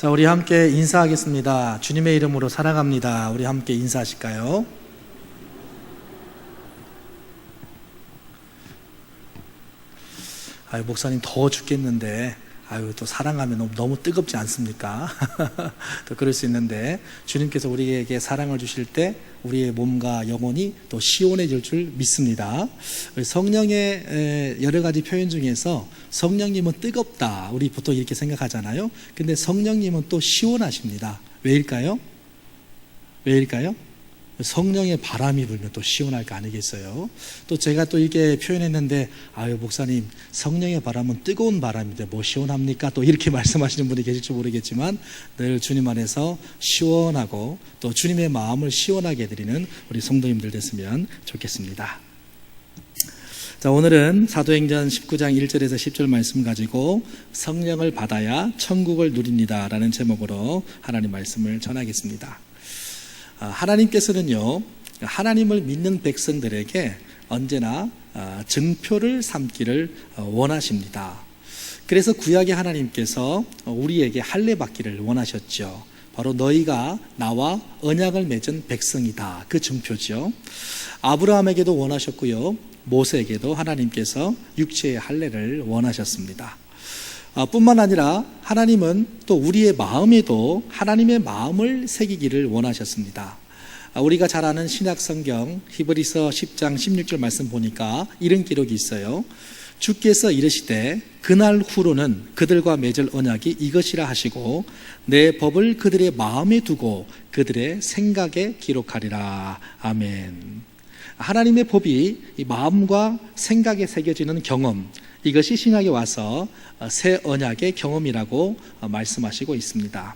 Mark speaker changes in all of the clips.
Speaker 1: 자, 우리 함께 인사하겠습니다. 주님의 이름으로 사랑합니다. 우리 함께 인사하실까요? 아유, 목사님 더워 죽겠는데, 또 사랑하면 너무 뜨겁지 않습니까? 또 그럴 수 있는데, 주님께서 우리에게 사랑을 주실 때 우리의 몸과 영혼이 또 시원해질 줄 믿습니다. 성령의 여러 가지 표현 중에서 성령님은 뜨겁다, 우리 보통 이렇게 생각하잖아요. 근데 성령님은 또 시원하십니다. 왜일까요? 성령의 바람이 불면 또 시원할 거 아니겠어요? 또 제가 또 이렇게 표현했는데, 목사님, 성령의 바람은 뜨거운 바람인데 뭐 시원합니까? 또 이렇게 말씀하시는 분이 계실지 모르겠지만, 늘 주님 안에서 시원하고 또 주님의 마음을 시원하게 해드리는 우리 성도님들 됐으면 좋겠습니다. 자, 오늘은 사도행전 19장 1절에서 10절 말씀 가지고 성령을 받아야 천국을 누립니다 라는 제목으로 하나님 말씀을 전하겠습니다. 하나님께서는요, 하나님을 믿는 백성들에게 언제나 증표를 삼기를 원하십니다. 그래서 구약의 하나님께서 우리에게 할례 받기를 원하셨죠. 바로 너희가 나와 언약을 맺은 백성이다, 그 증표죠. 아브라함에게도 원하셨고요, 모세에게도 하나님께서 육체의 할례를 원하셨습니다. 뿐만 아니라 하나님은 또 우리의 마음에도 하나님의 마음을 새기기를 원하셨습니다. 우리가 잘 아는 신약 성경 히브리서 10장 16절 말씀 보니까 이런 기록이 있어요. 주께서 이르시되 그날 후로는 그들과 맺을 언약이 이것이라 하시고 내 법을 그들의 마음에 두고 그들의 생각에 기록하리라. 아멘. 하나님의 법이 이 마음과 생각에 새겨지는 경험, 이것이 신약에 와서 새 언약의 경험이라고 말씀하시고 있습니다.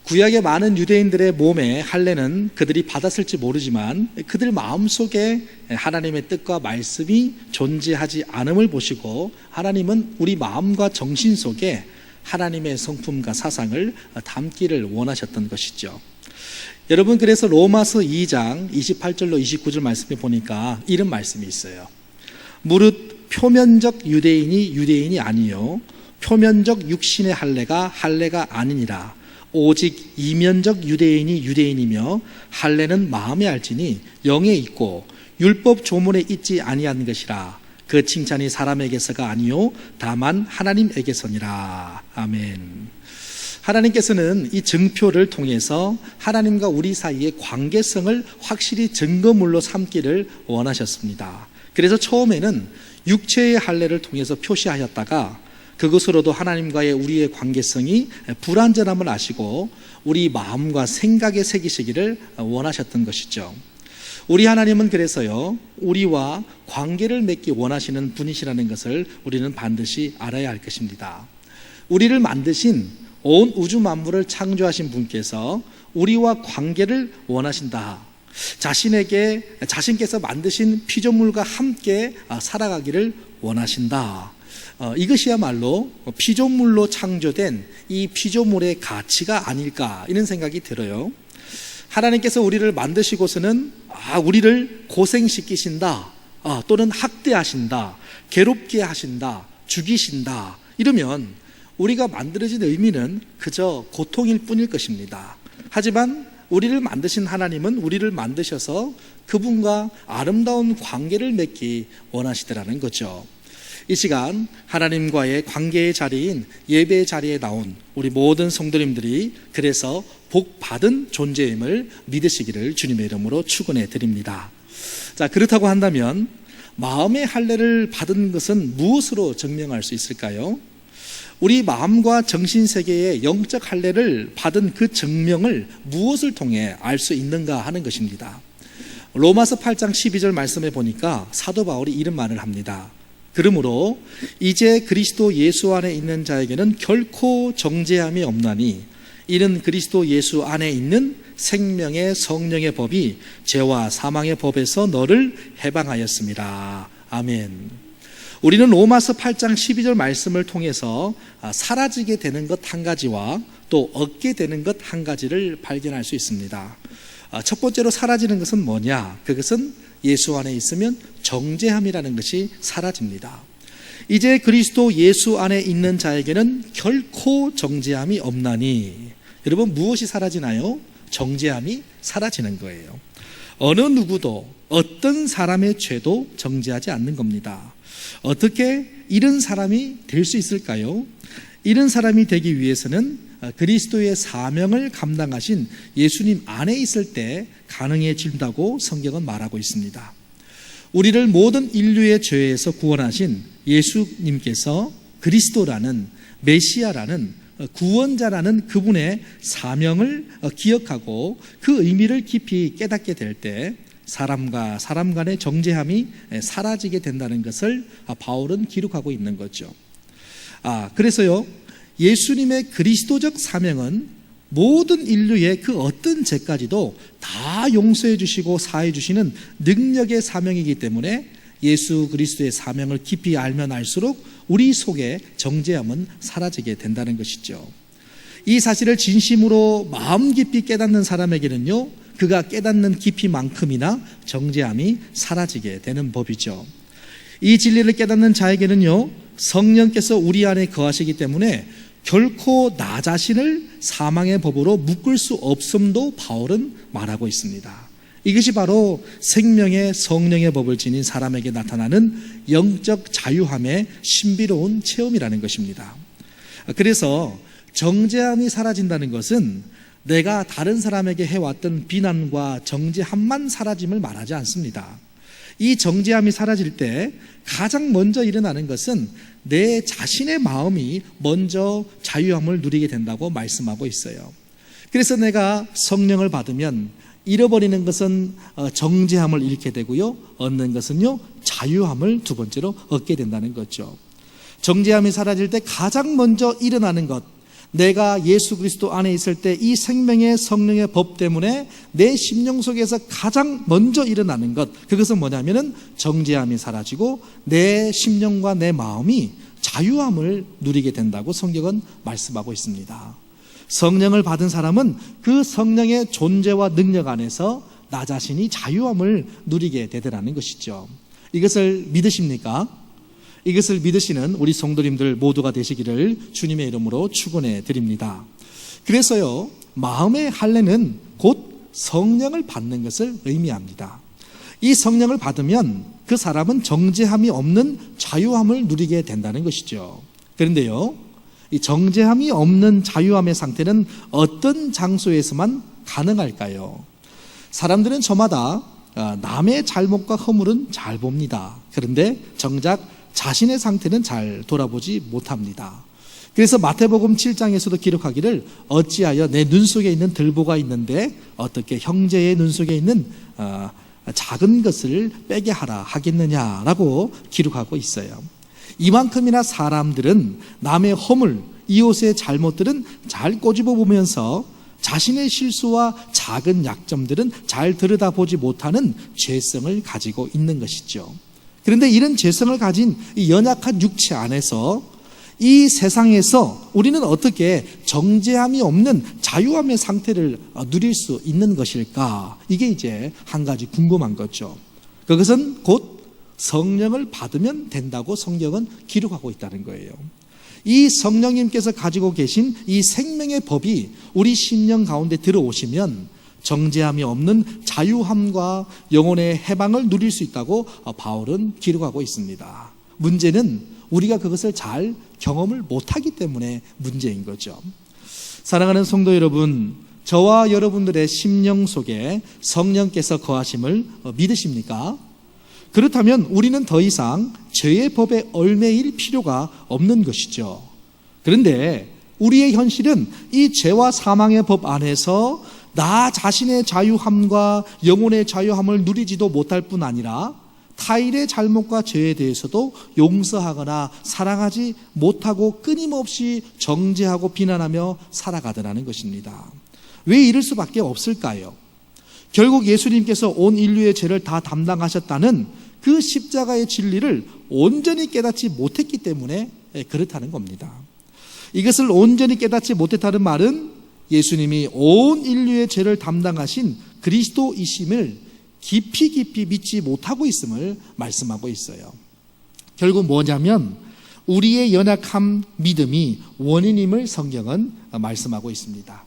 Speaker 1: 구약의 많은 유대인들의 몸에 할례는 그들이 받았을지 모르지만 그들 마음속에 하나님의 뜻과 말씀이 존재하지 않음을 보시고 하나님은 우리 마음과 정신 속에 하나님의 성품과 사상을 담기를 원하셨던 것이죠. 여러분, 그래서 로마서 2장 28절로 29절 말씀에 보니까 이런 말씀이 있어요. 무릇 표면적 유대인이 아니요 표면적 육신의 할례가 아니니라. 오직 이면적 유대인이며 할례는 마음에 알지니 영에 있고 율법 조문에 있지 아니한 것이라. 그 칭찬이 사람에게서가 아니요 다만 하나님에게서니라. 아멘. 하나님께서는 이 증표를 통해서 하나님과 우리 사이의 관계성을 확실히 증거물로 삼기를 원하셨습니다. 그래서 처음에는 육체의 할례를 통해서 표시하셨다가 그것으로도 하나님과의 우리의 관계성이 불완전함을 아시고 우리 마음과 생각에 새기시기를 원하셨던 것이죠. 우리 하나님은 그래서요, 우리와 관계를 맺기 원하시는 분이시라는 것을 우리는 반드시 알아야 할 것입니다. 우리를 만드신 온 우주 만물을 창조하신 분께서 우리와 관계를 원하신다. 자신께서 만드신 피조물과 함께 살아가기를 원하신다. 이것이야말로 피조물로 창조된 이 피조물의 가치가 아닐까, 이런 생각이 들어요. 하나님께서 우리를 만드시고서는 우리를 고생시키신다, 또는 학대하신다, 괴롭게 하신다, 죽이신다, 이러면 우리가 만들어진 의미는 그저 고통일 뿐일 것입니다. 하지만 우리를 만드신 하나님은 우리를 만드셔서 그분과 아름다운 관계를 맺기 원하시더라는 거죠. 이 시간 하나님과의 관계의 자리인 예배의 자리에 나온 우리 모든 성도님들이 그래서 복 받은 존재임을 믿으시기를 주님의 이름으로 축원해 드립니다. 자, 그렇다고 한다면 마음의 할례를 받은 것은 무엇으로 증명할 수 있을까요? 우리 마음과 정신세계의 영적 할례를 받은 그 증명을 무엇을 통해 알 수 있는가 하는 것입니다. 로마서 8장 12절 말씀에 보니까 사도 바울이 이런 말을 합니다. 그러므로 이제 그리스도 예수 안에 있는 자에게는 결코 정죄함이 없나니 이는 그리스도 예수 안에 있는 생명의 성령의 법이 죄와 사망의 법에서 너를 해방하였습니다. 아멘. 우리는 로마서 8장 12절 말씀을 통해서 사라지게 되는 것 한 가지와 또 얻게 되는 것 한 가지를 발견할 수 있습니다. 첫 번째로 사라지는 것은 뭐냐? 그것은 예수 안에 있으면 정죄함이라는 것이 사라집니다. 이제 그리스도 예수 안에 있는 자에게는 결코 정죄함이 없나니. 여러분, 무엇이 사라지나요? 정죄함이 사라지는 거예요. 어느 누구도 어떤 사람의 죄도 정죄하지 않는 겁니다. 어떻게 이런 사람이 될 수 있을까요? 이런 사람이 되기 위해서는 그리스도의 사명을 감당하신 예수님 안에 있을 때 가능해진다고 성경은 말하고 있습니다. 우리를 모든 인류의 죄에서 구원하신 예수님께서 그리스도라는 메시아라는 구원자라는 그분의 사명을 기억하고 그 의미를 깊이 깨닫게 될 때 사람과 사람 간의 정죄함이 사라지게 된다는 것을 바울은 기록하고 있는 거죠. 그래서요, 예수님의 그리스도적 사명은 모든 인류의 그 어떤 죄까지도 다 용서해 주시고 사해 주시는 능력의 사명이기 때문에 예수 그리스도의 사명을 깊이 알면 알수록 우리 속에 정죄함은 사라지게 된다는 것이죠. 이 사실을 진심으로 마음 깊이 깨닫는 사람에게는요, 그가 깨닫는 깊이만큼이나 정죄함이 사라지게 되는 법이죠. 이 진리를 깨닫는 자에게는요, 성령께서 우리 안에 거하시기 때문에 결코 나 자신을 사망의 법으로 묶을 수 없음도 바울은 말하고 있습니다. 이것이 바로 생명의 성령의 법을 지닌 사람에게 나타나는 영적 자유함의 신비로운 체험이라는 것입니다. 그래서 정죄함이 사라진다는 것은 내가 다른 사람에게 해왔던 비난과 정죄함만 사라짐을 말하지 않습니다. 이 정죄함이 사라질 때 가장 먼저 일어나는 것은 내 자신의 마음이 먼저 자유함을 누리게 된다고 말씀하고 있어요. 그래서 내가 성령을 받으면 잃어버리는 것은 정죄함을 잃게 되고요, 얻는 것은요, 자유함을 두 번째로 얻게 된다는 거죠. 정죄함이 사라질 때 가장 먼저 일어나는 것, 내가 예수 그리스도 안에 있을 때 이 생명의 성령의 법 때문에 내 심령 속에서 가장 먼저 일어나는 것, 그것은 뭐냐면은 정죄함이 사라지고 내 심령과 내 마음이 자유함을 누리게 된다고 성경은 말씀하고 있습니다. 성령을 받은 사람은 그 성령의 존재와 능력 안에서 나 자신이 자유함을 누리게 되더라는 것이죠. 이것을 믿으십니까? 이것을 믿으시는 우리 성도님들 모두가 되시기를 주님의 이름으로 축원해 드립니다. 그래서요, 마음의 할례는 곧 성령을 받는 것을 의미합니다. 이 성령을 받으면 그 사람은 정죄함이 없는 자유함을 누리게 된다는 것이죠. 그런데요, 이 정죄함이 없는 자유함의 상태는 어떤 장소에서만 가능할까요? 사람들은 저마다 남의 잘못과 허물은 잘 봅니다. 그런데 정작 자신의 상태는 잘 돌아보지 못합니다. 그래서 마태복음 7장에서도 기록하기를 어찌하여 내 눈 속에 있는 들보가 있는데 어떻게 형제의 눈 속에 있는 작은 것을 빼게 하라 하겠느냐라고 기록하고 있어요. 이만큼이나 사람들은 남의 허물, 이웃의 잘못들은 잘 꼬집어 보면서 자신의 실수와 작은 약점들은 잘 들여다보지 못하는 죄성을 가지고 있는 것이죠. 그런데 이런 죄성을 가진 이 연약한 육체 안에서 이 세상에서 우리는 어떻게 정죄함이 없는 자유함의 상태를 누릴 수 있는 것일까? 이게 이제 한 가지 궁금한 거죠. 그것은 곧 성령을 받으면 된다고 성경은 기록하고 있다는 거예요. 이 성령님께서 가지고 계신 이 생명의 법이 우리 심령 가운데 들어오시면 정죄함이 없는 자유함과 영혼의 해방을 누릴 수 있다고 바울은 기록하고 있습니다. 문제는 우리가 그것을 잘 경험을 못하기 때문에 문제인 거죠. 사랑하는 성도 여러분, 저와 여러분들의 심령 속에 성령께서 거하심을 믿으십니까? 그렇다면 우리는 더 이상 죄의 법에 얽매일 필요가 없는 것이죠. 그런데 우리의 현실은 이 죄와 사망의 법 안에서 나 자신의 자유함과 영혼의 자유함을 누리지도 못할 뿐 아니라 타인의 잘못과 죄에 대해서도 용서하거나 사랑하지 못하고 끊임없이 정죄하고 비난하며 살아가더라는 것입니다. 왜 이럴 수밖에 없을까요? 결국 예수님께서 온 인류의 죄를 다 담당하셨다는 그 십자가의 진리를 온전히 깨닫지 못했기 때문에 그렇다는 겁니다. 이것을 온전히 깨닫지 못했다는 말은 예수님이 온 인류의 죄를 담당하신 그리스도이심을 깊이 믿지 못하고 있음을 말씀하고 있어요. 결국 뭐냐면 우리의 연약한 믿음이 원인임을 성경은 말씀하고 있습니다.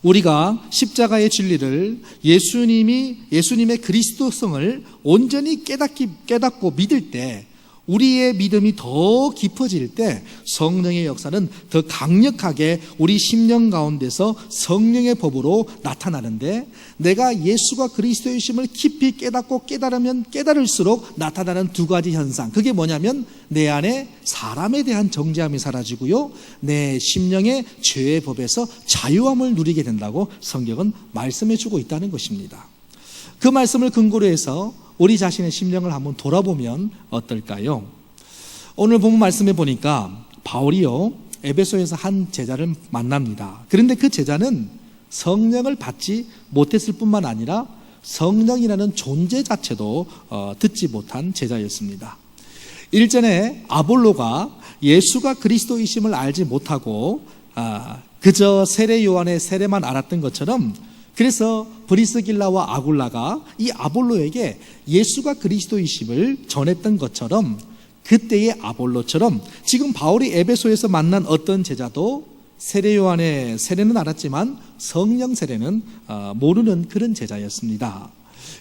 Speaker 1: 우리가 십자가의 진리를 예수님의 그리스도성을 온전히 깨닫고 믿을 때, 우리의 믿음이 더 깊어질 때 성령의 역사는 더 강력하게 우리 심령 가운데서 성령의 법으로 나타나는데, 내가 예수가 그리스도이심을 깊이 깨닫고 깨달으면 깨달을수록 나타나는 두 가지 현상, 그게 뭐냐면 내 안에 사람에 대한 정죄함이 사라지고요, 내 심령의 죄의 법에서 자유함을 누리게 된다고 성경은 말씀해 주고 있다는 것입니다. 그 말씀을 근거로 해서 우리 자신의 심령을 한번 돌아보면 어떨까요? 오늘 본문 말씀해 보니까 바울이요, 에베소에서 한 제자를 만납니다. 그런데 그 제자는 성령을 받지 못했을 뿐만 아니라 성령이라는 존재 자체도 듣지 못한 제자였습니다. 일전에 아볼로가 예수가 그리스도이심을 알지 못하고 그저 세례 요한의 세례만 알았던 것처럼, 그래서 브리스길라와 아굴라가 이 아볼로에게 예수가 그리스도이심을 전했던 것처럼, 그때의 아볼로처럼 지금 바울이 에베소에서 만난 어떤 제자도 세례 요한의 세례는 알았지만 성령 세례는 모르는 그런 제자였습니다.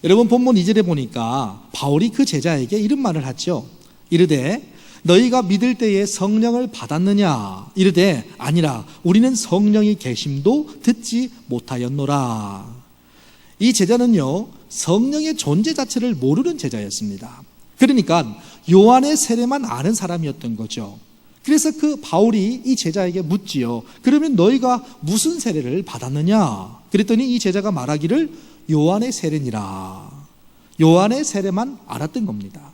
Speaker 1: 여러분, 본문 2절에 보니까 바울이 그 제자에게 이런 말을 하죠. 이르되 너희가 믿을 때에 성령을 받았느냐? 이르되 아니라 우리는 성령이 계심도 듣지 못하였노라. 이 제자는요, 성령의 존재 자체를 모르는 제자였습니다. 그러니까 요한의 세례만 아는 사람이었던 거죠. 그래서 그 바울이 이 제자에게 묻지요. 그러면 너희가 무슨 세례를 받았느냐? 그랬더니 이 제자가 말하기를 요한의 세례니라. 요한의 세례만 알았던 겁니다.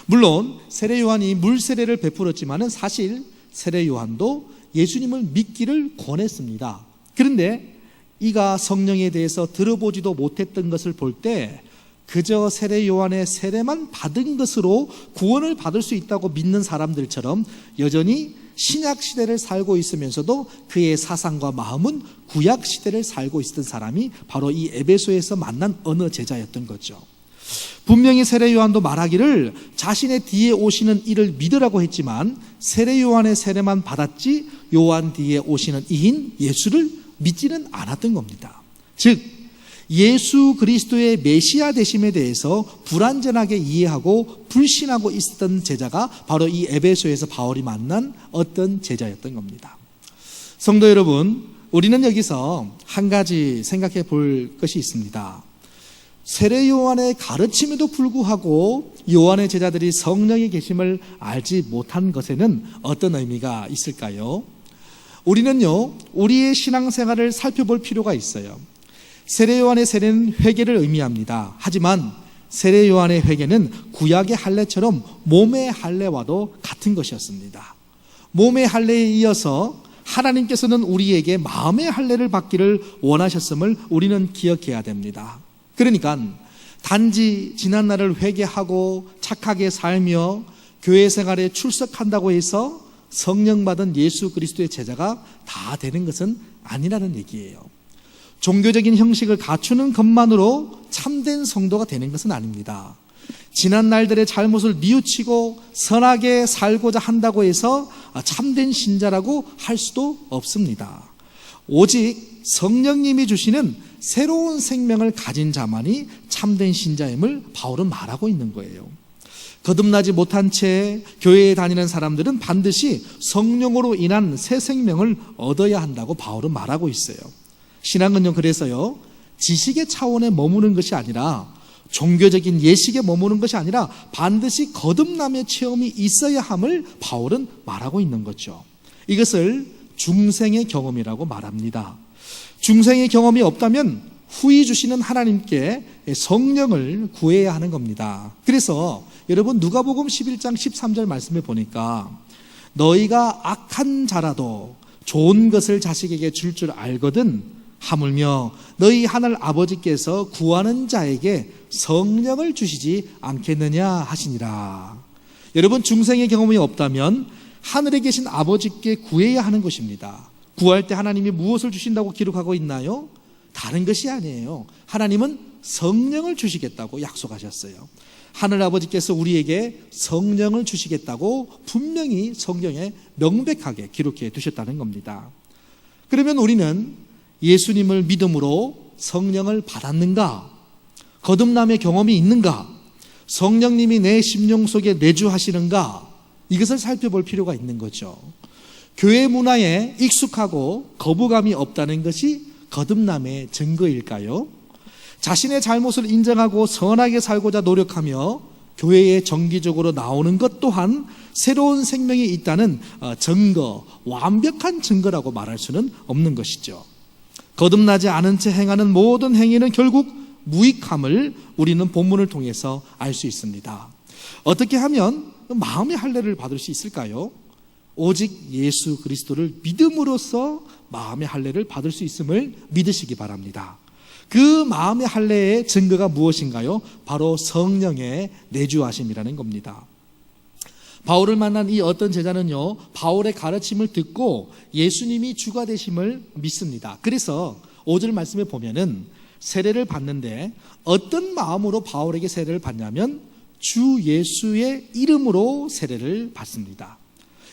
Speaker 1: 물론 세례 요한이 물 세례를 베풀었지만은 사실 세례 요한도 예수님을 믿기를 권했습니다. 그런데 이가 성령에 대해서 들어보지도 못했던 것을 볼 때 그저 세례 요한의 세례만 받은 것으로 구원을 받을 수 있다고 믿는 사람들처럼 여전히 신약 시대를 살고 있으면서도 그의 사상과 마음은 구약 시대를 살고 있었던 사람이 바로 이 에베소에서 만난 어느 제자였던 거죠. 분명히 세례 요한도 말하기를 자신의 뒤에 오시는 이를 믿으라고 했지만 세례 요한의 세례만 받았지 요한 뒤에 오시는 이인 예수를 믿지는 않았던 겁니다. 즉 예수 그리스도의 메시아 되심에 대해서 불완전하게 이해하고 불신하고 있었던 제자가 바로 이 에베소에서 바울이 만난 어떤 제자였던 겁니다. 성도 여러분, 우리는 여기서 한 가지 생각해 볼 것이 있습니다. 세례 요한의 가르침에도 불구하고 요한의 제자들이 성령의 계심을 알지 못한 것에는 어떤 의미가 있을까요? 우리는요, 우리의 신앙생활을 살펴볼 필요가 있어요. 세례 요한의 세례는 회개를 의미합니다. 하지만 세례 요한의 회개는 구약의 할례처럼 몸의 할례와도 같은 것이었습니다. 몸의 할례에 이어서 하나님께서는 우리에게 마음의 할례를 받기를 원하셨음을 우리는 기억해야 됩니다. 그러니까 단지 지난날을 회개하고 착하게 살며 교회 생활에 출석한다고 해서 성령 받은 예수 그리스도의 제자가 다 되는 것은 아니라는 얘기예요. 종교적인 형식을 갖추는 것만으로 참된 성도가 되는 것은 아닙니다. 지난 날들의 잘못을 뉘우치고 선하게 살고자 한다고 해서 참된 신자라고 할 수도 없습니다. 오직 성령님이 주시는 새로운 생명을 가진 자만이 참된 신자임을 바울은 말하고 있는 거예요. 거듭나지 못한 채 교회에 다니는 사람들은 반드시 성령으로 인한 새 생명을 얻어야 한다고 바울은 말하고 있어요. 신앙은요, 그래서요, 지식의 차원에 머무는 것이 아니라, 종교적인 예식에 머무는 것이 아니라 반드시 거듭남의 체험이 있어야 함을 바울은 말하고 있는 거죠. 이것을 중생의 경험이라고 말합니다. 중생의 경험이 없다면 후히 주시는 하나님께 성령을 구해야 하는 겁니다. 그래서 여러분, 누가복음 11장 13절 말씀에 보니까 너희가 악한 자라도 좋은 것을 자식에게 줄 줄 알거든 하물며 너희 하늘 아버지께서 구하는 자에게 성령을 주시지 않겠느냐 하시니라. 여러분, 중생의 경험이 없다면 하늘에 계신 아버지께 구해야 하는 것입니다. 구할 때 하나님이 무엇을 주신다고 기록하고 있나요? 다른 것이 아니에요. 하나님은 성령을 주시겠다고 약속하셨어요. 하늘아버지께서 우리에게 성령을 주시겠다고 분명히 성경에 명백하게 기록해 두셨다는 겁니다. 그러면 우리는 예수님을 믿음으로 성령을 받았는가? 거듭남의 경험이 있는가? 성령님이 내 심령 속에 내주하시는가? 이것을 살펴볼 필요가 있는 거죠. 교회 문화에 익숙하고 거부감이 없다는 것이 거듭남의 증거일까요? 자신의 잘못을 인정하고 선하게 살고자 노력하며 교회에 정기적으로 나오는 것 또한 새로운 생명이 있다는 증거, 완벽한 증거라고 말할 수는 없는 것이죠. 거듭나지 않은 채 행하는 모든 행위는 결국 무익함을 우리는 본문을 통해서 알 수 있습니다. 어떻게 하면 마음의 할례를 받을 수 있을까요? 오직 예수 그리스도를 믿음으로써 마음의 할례를 받을 수 있음을 믿으시기 바랍니다. 그 마음의 할례의 증거가 무엇인가요? 바로 성령의 내주하심이라는 겁니다. 바울을 만난 이 어떤 제자는요, 바울의 가르침을 듣고 예수님이 주가 되심을 믿습니다. 그래서 5절 말씀에 보면은 세례를 받는데 어떤 마음으로 바울에게 세례를 받냐면 주 예수의 이름으로 세례를 받습니다.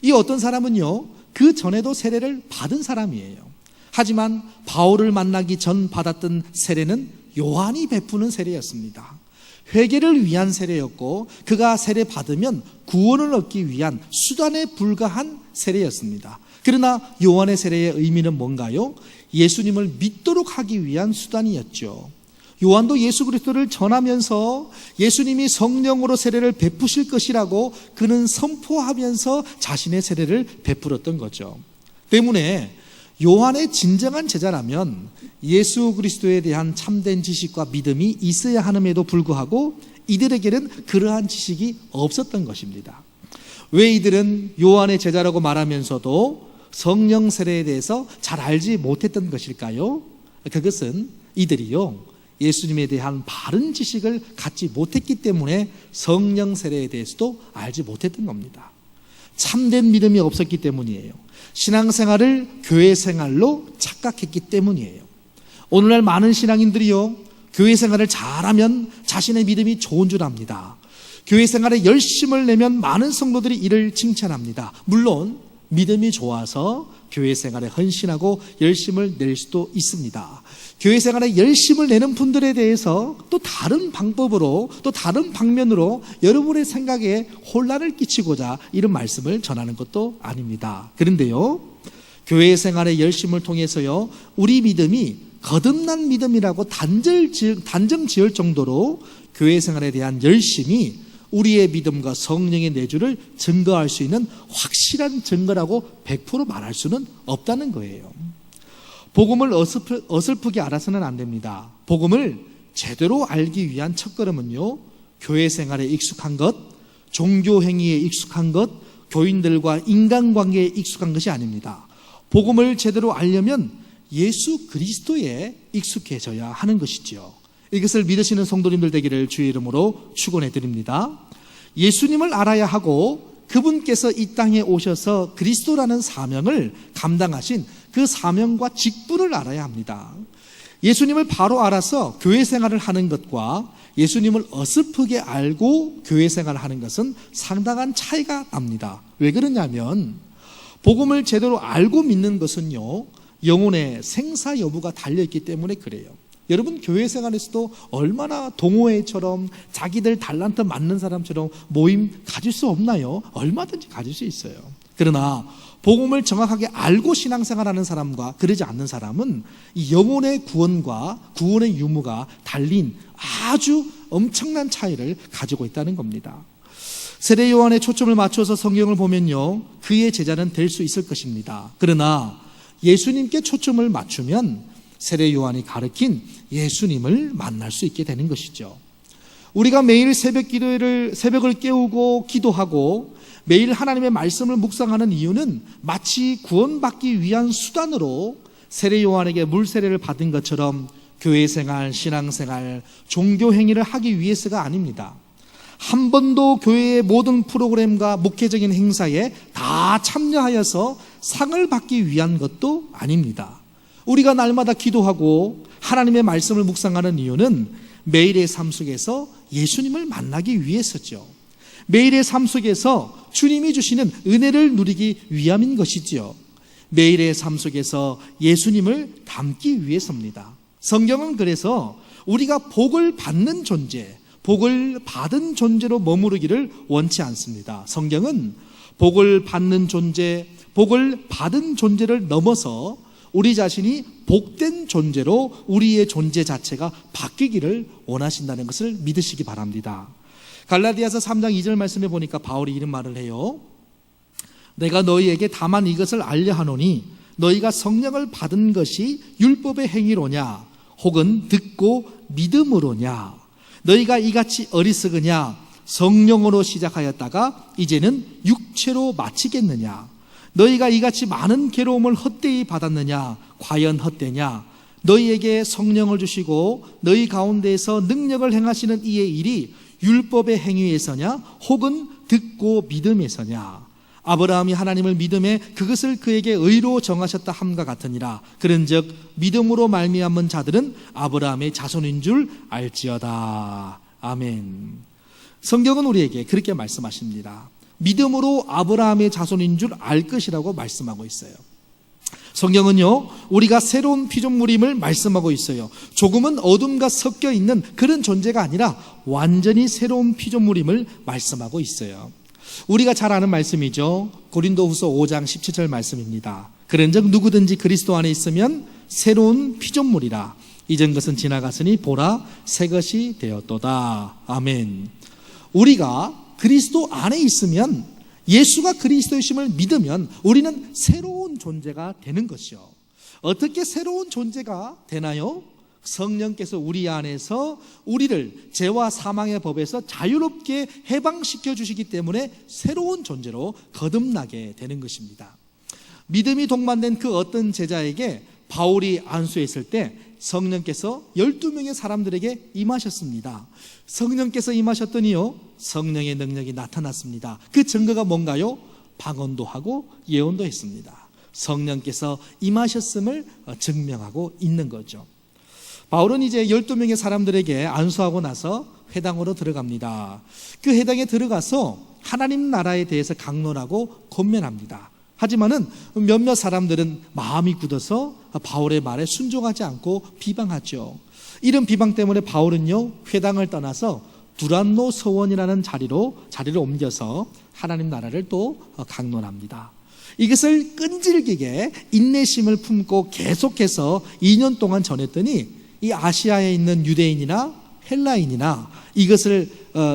Speaker 1: 이 어떤 사람은요, 그 전에도 세례를 받은 사람이에요. 하지만 바울을 만나기 전 받았던 세례는 요한이 베푸는 세례였습니다. 회개를 위한 세례였고 그가 세례 받으면 구원을 얻기 위한 수단에 불과한 세례였습니다. 그러나 요한의 세례의 의미는 뭔가요? 예수님을 믿도록 하기 위한 수단이었죠. 요한도 예수 그리스도를 전하면서 예수님이 성령으로 세례를 베푸실 것이라고 그는 선포하면서 자신의 세례를 베풀었던 거죠. 때문에 요한의 진정한 제자라면 예수 그리스도에 대한 참된 지식과 믿음이 있어야 함에도 불구하고 이들에게는 그러한 지식이 없었던 것입니다. 왜 이들은 요한의 제자라고 말하면서도 성령 세례에 대해서 잘 알지 못했던 것일까요? 그것은 이들이요, 예수님에 대한 바른 지식을 갖지 못했기 때문에 성령 세례에 대해서도 알지 못했던 겁니다. 참된 믿음이 없었기 때문이에요. 신앙생활을 교회 생활로 착각했기 때문이에요. 오늘날 많은 신앙인들이요, 교회 생활을 잘하면 자신의 믿음이 좋은 줄 압니다. 교회 생활에 열심을 내면 많은 성도들이 이를 칭찬합니다. 물론 믿음이 좋아서 교회 생활에 헌신하고 열심을 낼 수도 있습니다. 교회 생활에 열심을 내는 분들에 대해서 또 다른 방법으로, 또 다른 방면으로 여러분의 생각에 혼란을 끼치고자 이런 말씀을 전하는 것도 아닙니다. 그런데요, 교회 생활의 열심을 통해서요, 우리 믿음이 거듭난 믿음이라고 단정 지을 정도로 교회 생활에 대한 열심이 우리의 믿음과 성령의 내주를 증거할 수 있는 확실한 증거라고 100% 말할 수는 없다는 거예요. 복음을 어설프게 알아서는 안 됩니다. 복음을 제대로 알기 위한 첫걸음은요, 교회 생활에 익숙한 것, 종교 행위에 익숙한 것, 교인들과 인간관계에 익숙한 것이 아닙니다. 복음을 제대로 알려면 예수 그리스도에 익숙해져야 하는 것이지요. 이것을 믿으시는 성도님들 되기를 주의 이름으로 축원해 드립니다. 예수님을 알아야 하고 그분께서 이 땅에 오셔서 그리스도라는 사명을 감당하신 그 사명과 직분을 알아야 합니다. 예수님을 바로 알아서 교회 생활을 하는 것과 예수님을 어설프게 알고 교회 생활을 하는 것은 상당한 차이가 납니다. 왜 그러냐면 복음을 제대로 알고 믿는 것은요, 영혼의 생사 여부가 달려있기 때문에 그래요. 여러분, 교회 생활에서도 얼마나 동호회처럼 자기들 달란트 맞는 사람처럼 모임 가질 수 없나요? 얼마든지 가질 수 있어요. 그러나 복음을 정확하게 알고 신앙생활하는 사람과 그러지 않는 사람은 이 영혼의 구원과 구원의 유무가 달린 아주 엄청난 차이를 가지고 있다는 겁니다. 세례 요한의 초점을 맞춰서 성경을 보면요, 그의 제자는 될 수 있을 것입니다. 그러나 예수님께 초점을 맞추면 세례 요한이 가르친 예수님을 만날 수 있게 되는 것이죠. 우리가 매일 새벽을 깨우고 기도하고 매일 하나님의 말씀을 묵상하는 이유는 마치 구원받기 위한 수단으로 세례 요한에게 물세례를 받은 것처럼 교회 생활, 신앙생활, 종교 행위를 하기 위해서가 아닙니다. 한 번도 교회의 모든 프로그램과 목회적인 행사에 다 참여하여서 상을 받기 위한 것도 아닙니다. 우리가 날마다 기도하고 하나님의 말씀을 묵상하는 이유는 매일의 삶 속에서 예수님을 만나기 위해서죠. 매일의 삶 속에서 주님이 주시는 은혜를 누리기 위함인 것이지요. 매일의 삶 속에서 예수님을 닮기 위해서입니다. 성경은 그래서 우리가 복을 받는 존재, 복을 받은 존재로 머무르기를 원치 않습니다. 성경은 복을 받는 존재, 복을 받은 존재를 넘어서 우리 자신이 복된 존재로 우리의 존재 자체가 바뀌기를 원하신다는 것을 믿으시기 바랍니다. 갈라디아서 3장 2절 말씀에 보니까 바울이 이런 말을 해요. 내가 너희에게 다만 이것을 알려 하노니 너희가 성령을 받은 것이 율법의 행위로냐 혹은 듣고 믿음으로냐. 너희가 이같이 어리석으냐. 성령으로 시작하였다가 이제는 육체로 마치겠느냐. 너희가 이같이 많은 괴로움을 헛되이 받았느냐. 과연 헛되냐. 너희에게 성령을 주시고 너희 가운데에서 능력을 행하시는 이의 일이 율법의 행위에서냐 혹은 듣고 믿음에서냐. 아브라함이 하나님을 믿음에 그것을 그에게 의로 정하셨다 함과 같으니라. 그런즉 믿음으로 말미암은 자들은 아브라함의 자손인 줄 알지어다. 아멘. 성경은 우리에게 그렇게 말씀하십니다. 믿음으로 아브라함의 자손인 줄 알 것이라고 말씀하고 있어요. 성경은요, 우리가 새로운 피조물임을 말씀하고 있어요. 조금은 어둠과 섞여 있는 그런 존재가 아니라 완전히 새로운 피조물임을 말씀하고 있어요. 우리가 잘 아는 말씀이죠. 고린도후서 5장 17절 말씀입니다. 그런즉 누구든지 그리스도 안에 있으면 새로운 피조물이라. 이전 것은 지나갔으니 보라 새 것이 되었도다. 아멘. 우리가 그리스도 안에 있으면, 예수가 그리스도이심을 믿으면 우리는 새로운 존재가 되는 것이요. 어떻게 새로운 존재가 되나요? 성령께서 우리 안에서 우리를 죄와 사망의 법에서 자유롭게 해방시켜 주시기 때문에 새로운 존재로 거듭나게 되는 것입니다. 믿음이 동반된 그 어떤 제자에게 바울이 안수했을 때 성령께서 12명의 사람들에게 임하셨습니다. 성령께서 임하셨더니요, 성령의 능력이 나타났습니다. 그 증거가 뭔가요? 방언도 하고 예언도 했습니다. 성령께서 임하셨음을 증명하고 있는 거죠. 바울은 이제 12명의 사람들에게 안수하고 나서 회당으로 들어갑니다. 그 회당에 들어가서 하나님 나라에 대해서 강론하고 권면합니다. 하지만은 몇몇 사람들은 마음이 굳어서 바울의 말에 순종하지 않고 비방하죠. 이런 비방 때문에 바울은요, 회당을 떠나서 두란노 서원이라는 자리를 옮겨서 하나님 나라를 또 강론합니다. 이것을 끈질기게 인내심을 품고 계속해서 2년 동안 전했더니 이 아시아에 있는 유대인이나 헬라인이나 이것을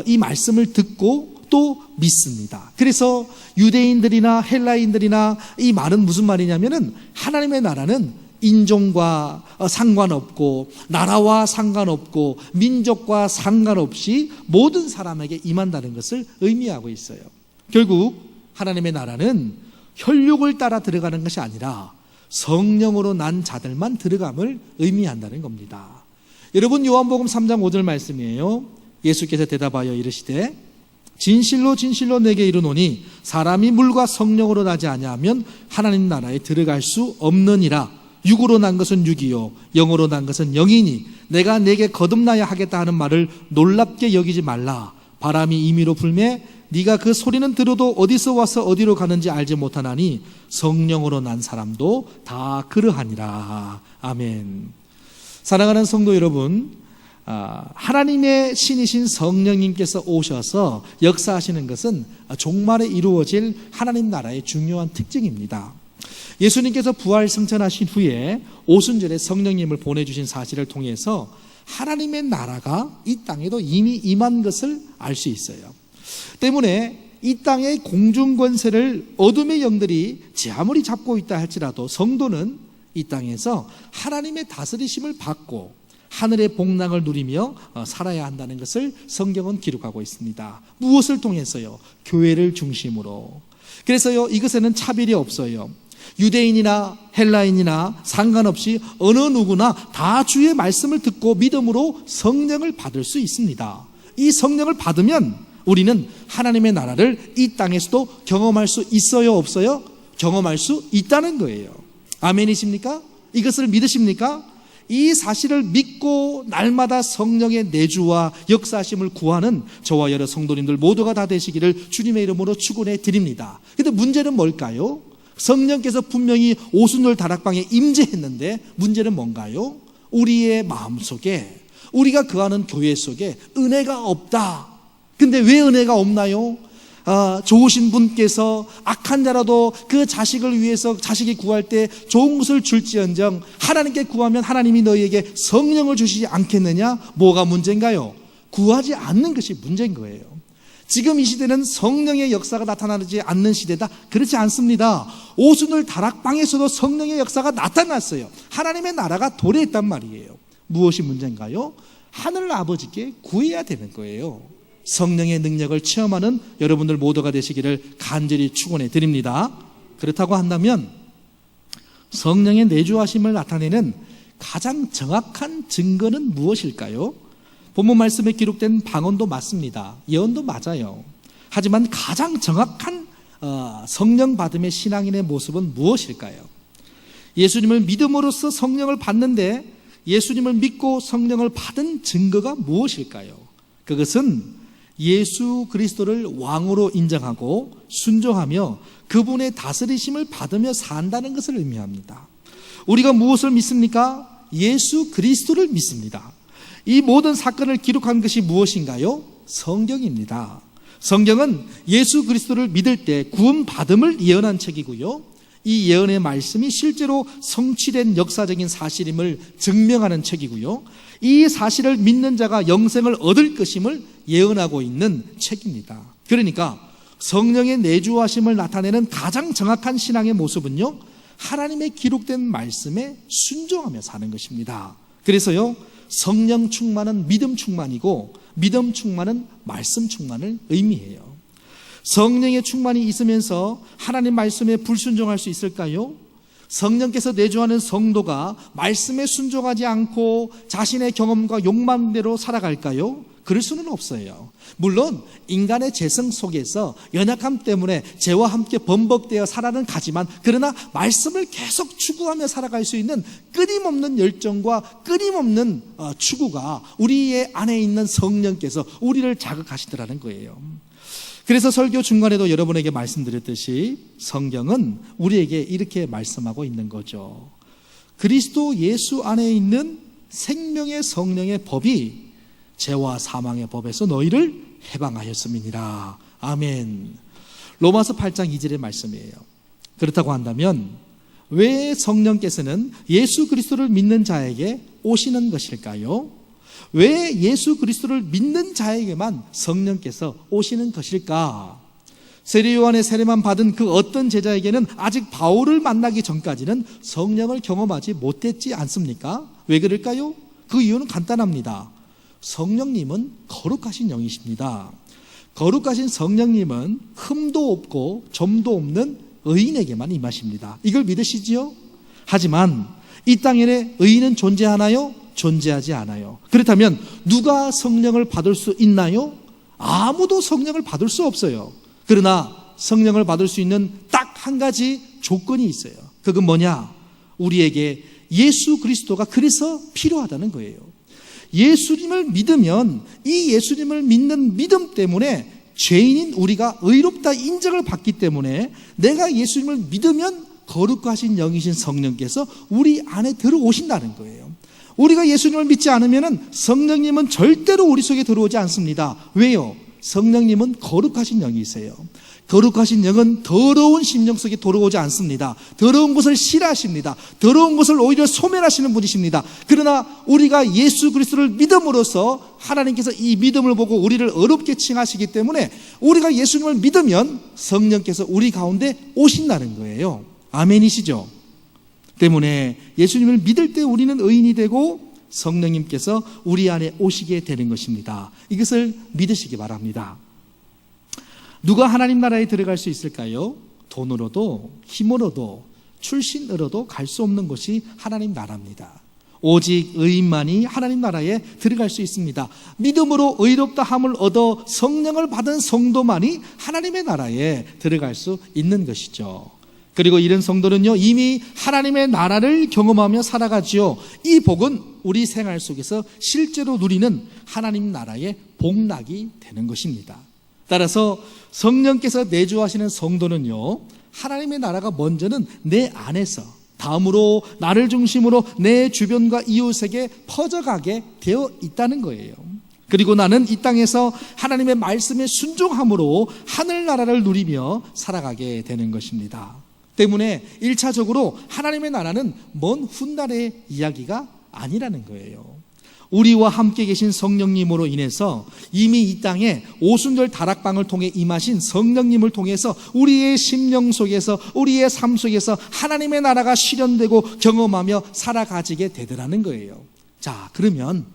Speaker 1: 이 말씀을 듣고 또 믿습니다. 그래서 유대인들이나 헬라인들이나 이 말은 무슨 말이냐면은 하나님의 나라는 인종과 상관없고 나라와 상관없고 민족과 상관없이 모든 사람에게 임한다는 것을 의미하고 있어요. 결국 하나님의 나라는 혈육을 따라 들어가는 것이 아니라 성령으로 난 자들만 들어감을 의미한다는 겁니다. 여러분, 요한복음 3장 5절 말씀이에요. 예수께서 대답하여 이르시되 진실로 진실로 내게 이르노니 사람이 물과 성령으로 나지 아니하면 하나님 나라에 들어갈 수 없느니라. 육으로 난 것은 육이요 영으로 난 것은 영이니 내가 내게 거듭나야 하겠다 하는 말을 놀랍게 여기지 말라. 바람이 임의로 불매 네가 그 소리는 들어도 어디서 와서 어디로 가는지 알지 못하나니 성령으로 난 사람도 다 그러하니라. 아멘. 사랑하는 성도 여러분, 하나님의 신이신 성령님께서 오셔서 역사하시는 것은 종말에 이루어질 하나님 나라의 중요한 특징입니다. 예수님께서 부활 승천하신 후에 오순절에 성령님을 보내주신 사실을 통해서 하나님의 나라가 이 땅에도 이미 임한 것을 알 수 있어요. 때문에 이 땅의 공중권세를 어둠의 영들이 아무리 잡고 있다 할지라도 성도는 이 땅에서 하나님의 다스리심을 받고 하늘의 복락을 누리며 살아야 한다는 것을 성경은 기록하고 있습니다. 무엇을 통해서요? 교회를 중심으로. 그래서요, 이것에는 차별이 없어요. 유대인이나 헬라인이나 상관없이 어느 누구나 다 주의 말씀을 듣고 믿음으로 성령을 받을 수 있습니다. 이 성령을 받으면 우리는 하나님의 나라를 이 땅에서도 경험할 수 있어요, 없어요? 경험할 수 있다는 거예요. 아멘이십니까? 이것을 믿으십니까? 이 사실을 믿고 날마다 성령의 내주와 역사하심을 구하는 저와 여러 성도님들 모두가 다 되시기를 주님의 이름으로 축원해 드립니다. 그런데 문제는 뭘까요? 성령께서 분명히 오순절 다락방에 임재했는데 문제는 뭔가요? 우리의 마음속에, 우리가 거하는 교회 속에 은혜가 없다. 근데 왜 은혜가 없나요? 좋으신 분께서 악한 자라도 그 자식을 위해서 자식이 구할 때 좋은 것을 줄지언정 하나님께 구하면 하나님이 너희에게 성령을 주시지 않겠느냐? 뭐가 문제인가요? 구하지 않는 것이 문제인 거예요. 지금 이 시대는 성령의 역사가 나타나지 않는 시대다? 그렇지 않습니다. 오순절 다락방에서도 성령의 역사가 나타났어요. 하나님의 나라가 도래했단 말이에요. 무엇이 문제인가요? 하늘 아버지께 구해야 되는 거예요. 성령의 능력을 체험하는 여러분들 모두가 되시기를 간절히 축원해 드립니다. 그렇다고 한다면 성령의 내주하심을 나타내는 가장 정확한 증거는 무엇일까요? 본문 말씀에 기록된 방언도 맞습니다. 예언도 맞아요. 하지만 가장 정확한 성령 받음의 신앙인의 모습은 무엇일까요? 예수님을 믿음으로써 성령을 받는데 예수님을 믿고 성령을 받은 증거가 무엇일까요? 그것은 예수 그리스도를 왕으로 인정하고 순종하며 그분의 다스리심을 받으며 산다는 것을 의미합니다. 우리가 무엇을 믿습니까? 예수 그리스도를 믿습니다. 이 모든 사건을 기록한 것이 무엇인가요? 성경입니다. 성경은 예수 그리스도를 믿을 때 구원 받음을 예언한 책이고요, 이 예언의 말씀이 실제로 성취된 역사적인 사실임을 증명하는 책이고요, 이 사실을 믿는 자가 영생을 얻을 것임을 예언하고 있는 책입니다. 그러니까 성령의 내주하심을 나타내는 가장 정확한 신앙의 모습은요, 하나님의 기록된 말씀에 순종하며 사는 것입니다. 그래서요, 성령 충만은 믿음 충만이고 믿음 충만은 말씀 충만을 의미해요. 성령의 충만이 있으면서 하나님 말씀에 불순종할 수 있을까요? 성령께서 내주하는 성도가 말씀에 순종하지 않고 자신의 경험과 욕망대로 살아갈까요? 그럴 수는 없어요. 물론 인간의 재성 속에서 연약함 때문에 죄와 함께 범벅되어 살아는 가지만, 그러나 말씀을 계속 추구하며 살아갈 수 있는 끊임없는 열정과 끊임없는 추구가 우리의 안에 있는 성령께서 우리를 자극하시더라는 거예요. 그래서 설교 중간에도 여러분에게 말씀드렸듯이 성경은 우리에게 이렇게 말씀하고 있는 거죠. 그리스도 예수 안에 있는 생명의 성령의 법이 죄와 사망의 법에서 너희를 해방하였음이니라. 아멘. 로마서 8장 2절의 말씀이에요. 그렇다고 한다면 왜 성령께서는 예수 그리스도를 믿는 자에게 오시는 것일까요? 왜 예수 그리스도를 믿는 자에게만 성령께서 오시는 것일까? 세례 요한의 세례만 받은 그 어떤 제자에게는 아직 바울을 만나기 전까지는 성령을 경험하지 못했지 않습니까? 왜 그럴까요? 그 이유는 간단합니다. 성령님은 거룩하신 영이십니다. 거룩하신 성령님은 흠도 없고 점도 없는 의인에게만 임하십니다. 이걸 믿으시지요? 하지만 이 땅에 의인은 존재하나요? 존재하지 않아요. 그렇다면 누가 성령을 받을 수 있나요? 아무도 성령을 받을 수 없어요. 그러나 성령을 받을 수 있는 딱 한 가지 조건이 있어요. 그건 뭐냐? 우리에게 예수 그리스도가 그래서 필요하다는 거예요. 예수님을 믿으면 이 예수님을 믿는 믿음 때문에 죄인인 우리가 의롭다 인정을 받기 때문에 내가 예수님을 믿으면 거룩하신 영이신 성령께서 우리 안에 들어오신다는 거예요. 우리가 예수님을 믿지 않으면 성령님은 절대로 우리 속에 들어오지 않습니다. 왜요? 성령님은 거룩하신 영이세요. 거룩하신 영은 더러운 심령 속에 들어오지 않습니다. 더러운 것을 싫어하십니다. 더러운 것을 오히려 소멸하시는 분이십니다. 그러나 우리가 예수 그리스도를 믿음으로써 하나님께서 이 믿음을 보고 우리를 어렵게 칭하시기 때문에 우리가 예수님을 믿으면 성령께서 우리 가운데 오신다는 거예요. 아멘이시죠? 때문에 예수님을 믿을 때 우리는 의인이 되고 성령님께서 우리 안에 오시게 되는 것입니다. 이것을 믿으시기 바랍니다. 누가 하나님 나라에 들어갈 수 있을까요? 돈으로도 힘으로도 출신으로도 갈 수 없는 것이 하나님 나라입니다. 오직 의인만이 하나님 나라에 들어갈 수 있습니다. 믿음으로 의롭다 함을 얻어 성령을 받은 성도만이 하나님의 나라에 들어갈 수 있는 것이죠. 그리고 이런 성도는요, 이미 하나님의 나라를 경험하며 살아가지요. 이 복은 우리 생활 속에서 실제로 누리는 하나님 나라의 복락이 되는 것입니다. 따라서 성령께서 내주하시는 성도는요, 하나님의 나라가 먼저는 내 안에서, 다음으로 나를 중심으로 내 주변과 이웃에게 퍼져가게 되어 있다는 거예요. 그리고 나는 이 땅에서 하나님의 말씀에 순종함으로 하늘나라를 누리며 살아가게 되는 것입니다. 때문에 1차적으로 하나님의 나라는 먼 훗날의 이야기가 아니라는 거예요. 우리와 함께 계신 성령님으로 인해서 이미 이 땅에 오순절 다락방을 통해 임하신 성령님을 통해서 우리의 심령 속에서, 우리의 삶 속에서 하나님의 나라가 실현되고 경험하며 살아가지게 되더라는 거예요. 자, 그러면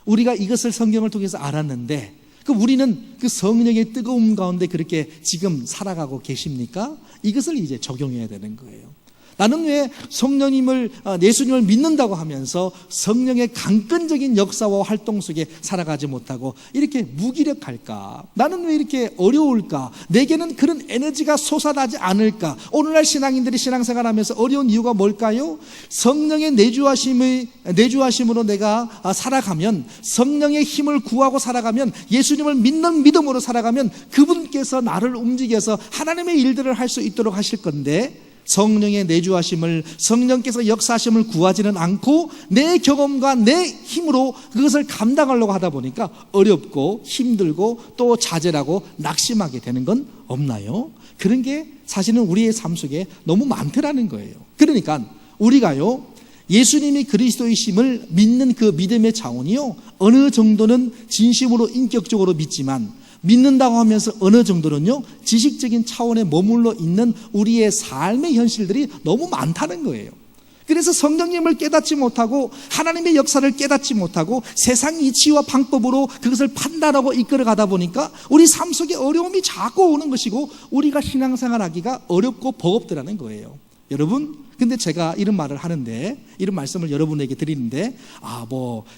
Speaker 1: 우리가 이것을 성경을 통해서 알았는데, 우리는 그 성령의 뜨거움 가운데 그렇게 지금 살아가고 계십니까? 이것을 이제 적용해야 되는 거예요. 나는 왜 성령님을, 예수님을 믿는다고 하면서 성령의 강건적인 역사와 활동 속에 살아가지 못하고 이렇게 무기력할까? 나는 왜 이렇게 어려울까? 내게는 그런 에너지가 솟아나지 않을까? 오늘날 신앙인들이 신앙생활하면서 어려운 이유가 뭘까요? 성령의 내주하심으로 내가 살아가면, 성령의 힘을 구하고 살아가면, 예수님을 믿는 믿음으로 살아가면 그분께서 나를 움직여서 하나님의 일들을 할 수 있도록 하실 건데, 성령의 내주하심을, 성령께서 역사하심을 구하지는 않고 내 경험과 내 힘으로 그것을 감당하려고 하다 보니까 어렵고 힘들고 또 좌절하고 낙심하게 되는 건 없나요? 그런 게 사실은 우리의 삶 속에 너무 많더라는 거예요. 그러니까 우리가요, 예수님이 그리스도이심을 믿는 그 믿음의 차원이요, 어느 정도는 진심으로 인격적으로 믿지만, 믿는다고 하면서 어느 정도는요, 지식적인 차원에 머물러 있는 우리의 삶의 현실들이 너무 많다는 거예요. 그래서 성령님을 깨닫지 못하고 하나님의 역사를 깨닫지 못하고 세상 이치와 방법으로 그것을 판단하고 이끌어 가다 보니까 우리 삶 속에 어려움이 자꾸 오는 것이고 우리가 신앙생활하기가 어렵고 버겁더라는 거예요. 여러분, 근데 제가 이런 말을 하는데, 이런 말씀을 여러분에게 드리는데,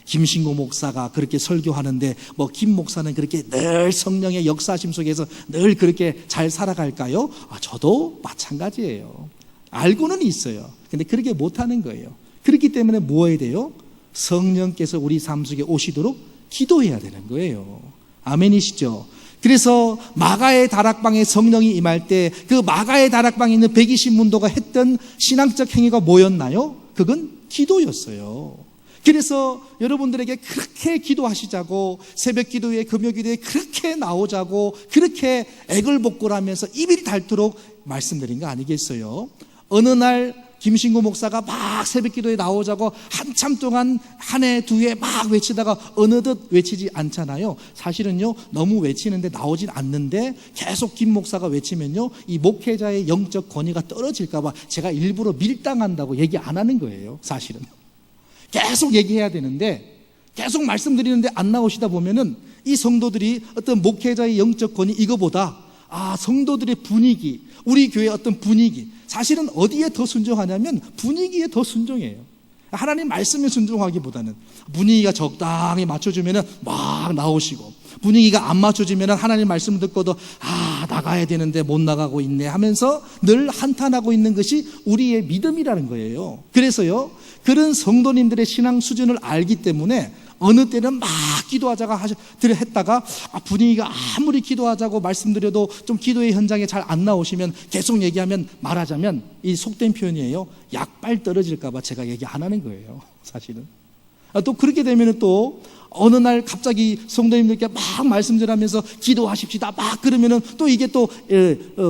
Speaker 1: 김신고 목사가 그렇게 설교하는데, 김 목사는 그렇게 늘 성령의 역사하심 속에서 늘 그렇게 잘 살아갈까요? 저도 마찬가지예요. 알고는 있어요. 근데 그렇게 못하는 거예요. 그렇기 때문에 뭐 해야 돼요? 성령께서 우리 삶 속에 오시도록 기도해야 되는 거예요. 아멘이시죠? 그래서 마가의 다락방에 성령이 임할 때 그 마가의 다락방에 있는 120문도가 했던 신앙적 행위가 뭐였나요? 그건 기도였어요. 그래서 여러분들에게 그렇게 기도하시자고, 새벽 기도에, 금요 기도에 그렇게 나오자고, 그렇게 애걸복걸하면서 입이 닳도록 말씀드린 거 아니겠어요? 어느 날 김신구 목사가 막 새벽 기도에 나오자고 한참 동안 한 해, 두 해 막 외치다가 어느덧 외치지 않잖아요. 사실은요, 너무 외치는데 나오진 않는데 계속 김 목사가 외치면요, 이 목회자의 영적 권위가 떨어질까봐 제가 일부러 밀당한다고 얘기 안 하는 거예요. 사실은 계속 얘기해야 되는데, 계속 말씀드리는데 안 나오시다 보면은 이 성도들이 어떤 목회자의 영적 권위, 이거보다 성도들의 분위기, 우리 교회의 어떤 분위기, 사실은 어디에 더 순종하냐면 분위기에 더 순종해요. 하나님 말씀에 순종하기보다는 분위기가 적당히 맞춰주면 막 나오시고, 분위기가 안 맞춰지면 하나님 말씀 듣고도 나가야 되는데 못 나가고 있네 하면서 늘 한탄하고 있는 것이 우리의 믿음이라는 거예요. 그래서요, 그런 성도님들의 신앙 수준을 알기 때문에 어느 때는 막 기도하자가 했다가 분위기가 아무리 기도하자고 말씀드려도 좀 기도의 현장에 잘 안 나오시면 계속 얘기하면, 말하자면 이 속된 표현이에요, 약발 떨어질까봐 제가 얘기 안 하는 거예요. 사실은 또 그렇게 되면 또 어느 날 갑자기 성도님들께 막 말씀 전하면서 기도하십시다 막 그러면은 또 이게 또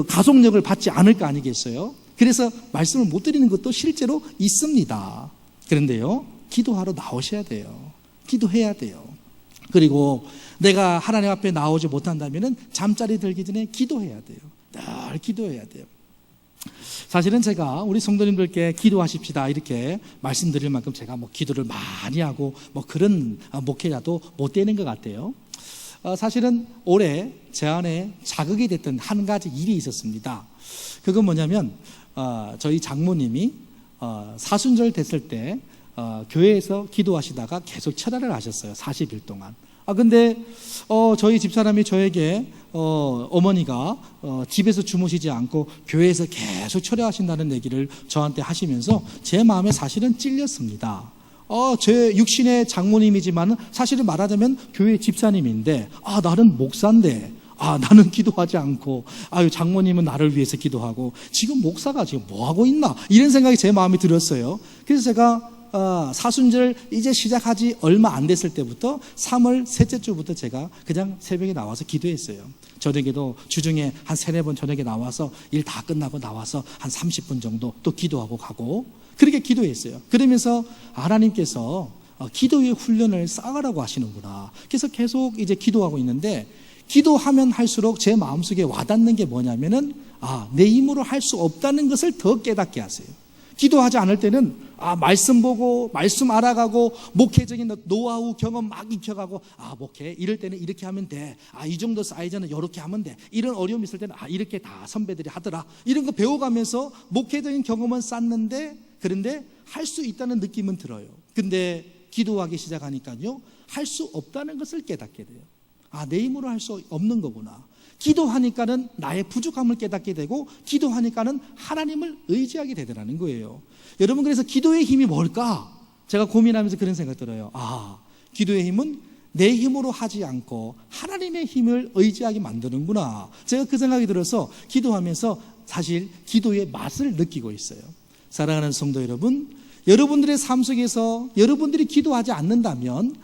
Speaker 1: 가속력을 받지 않을 거 아니겠어요? 그래서 말씀을 못 드리는 것도 실제로 있습니다. 그런데요, 기도하러 나오셔야 돼요. 기도해야 돼요. 그리고 내가 하나님 앞에 나오지 못한다면 잠자리 들기 전에 기도해야 돼요. 늘 기도해야 돼요. 사실은 제가 우리 성도님들께 기도하십시다 이렇게 말씀드릴 만큼 제가 기도를 많이 하고 그런 목회자도 못 되는 것 같아요. 사실은 올해 제 안에 자극이 됐던 한 가지 일이 있었습니다. 그건 뭐냐면 저희 장모님이 사순절 됐을 때 교회에서 기도하시다가 계속 철야를 하셨어요. 40일 동안. 근데 저희 집사람이 저에게 어머니가 집에서 주무시지 않고 교회에서 계속 철야하신다는 얘기를 저한테 하시면서 제 마음에 사실은 찔렸습니다. 제 육신의 장모님이지만 사실은 말하자면 교회 집사님인데, 나는 목사인데, 나는 기도하지 않고, 장모님은 나를 위해서 기도하고, 지금 목사가 지금 뭐 하고 있나? 이런 생각이 제 마음에 들었어요. 그래서 제가 사순절 이제 시작하지 얼마 안 됐을 때부터 3월 셋째 주부터 제가 그냥 새벽에 나와서 기도했어요. 저녁에도 주중에 한 3-4번 저녁에 나와서 일 다 끝나고 나와서 한 30분 정도 또 기도하고 가고, 그렇게 기도했어요. 그러면서 하나님께서 기도의 훈련을 쌓으라고 하시는구나. 그래서 계속 이제 기도하고 있는데, 기도하면 할수록 제 마음속에 와닿는 게 뭐냐면은 내 힘으로 할 수 없다는 것을 더 깨닫게 하세요. 기도하지 않을 때는 말씀 보고 말씀 알아가고 목회적인 노하우 경험 막 익혀가고 목회 이럴 때는 이렇게 하면 돼. 이 정도 사이즈는 이렇게 하면 돼. 이런 어려움이 있을 때는 이렇게 다 선배들이 하더라. 이런 거 배워가면서 목회적인 경험은 쌓는데, 그런데 할 수 있다는 느낌은 들어요. 근데 기도하기 시작하니까요, 할 수 없다는 것을 깨닫게 돼요. 내 힘으로 할 수 없는 거구나. 기도하니까는 나의 부족함을 깨닫게 되고, 기도하니까는 하나님을 의지하게 되더라는 거예요. 여러분, 그래서 기도의 힘이 뭘까? 제가 고민하면서 그런 생각 들어요. 기도의 힘은 내 힘으로 하지 않고 하나님의 힘을 의지하게 만드는구나. 제가 그 생각이 들어서 기도하면서 사실 기도의 맛을 느끼고 있어요. 사랑하는 성도 여러분, 여러분들의 삶 속에서 여러분들이 기도하지 않는다면,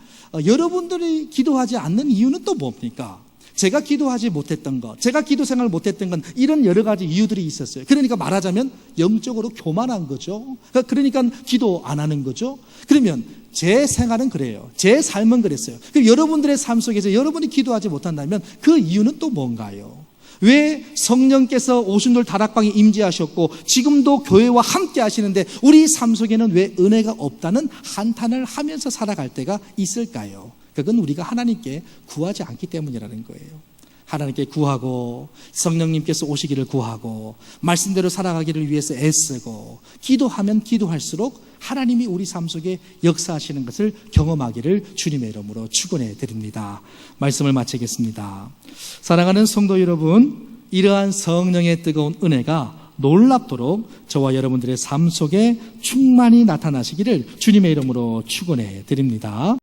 Speaker 1: 여러분들이 기도하지 않는 이유는 또 뭡니까? 제가 기도하지 못했던 것, 제가 기도 생활을 못했던 건 이런 여러 가지 이유들이 있었어요. 그러니까 말하자면 영적으로 교만한 거죠. 그러니까 기도 안 하는 거죠. 그러면 제 생활은 그래요. 제 삶은 그랬어요. 그럼 여러분들의 삶 속에서 여러분이 기도하지 못한다면 그 이유는 또 뭔가요? 왜 성령께서 오순절 다락방에 임재하셨고 지금도 교회와 함께 하시는데 우리 삶 속에는 왜 은혜가 없다는 한탄을 하면서 살아갈 때가 있을까요? 그건 우리가 하나님께 구하지 않기 때문이라는 거예요. 하나님께 구하고 성령님께서 오시기를 구하고 말씀대로 살아가기를 위해서 애쓰고 기도하면 기도할수록 하나님이 우리 삶 속에 역사하시는 것을 경험하기를 주님의 이름으로 축원해 드립니다. 말씀을 마치겠습니다. 사랑하는 성도 여러분, 이러한 성령의 뜨거운 은혜가 놀랍도록 저와 여러분들의 삶 속에 충만히 나타나시기를 주님의 이름으로 축원해 드립니다.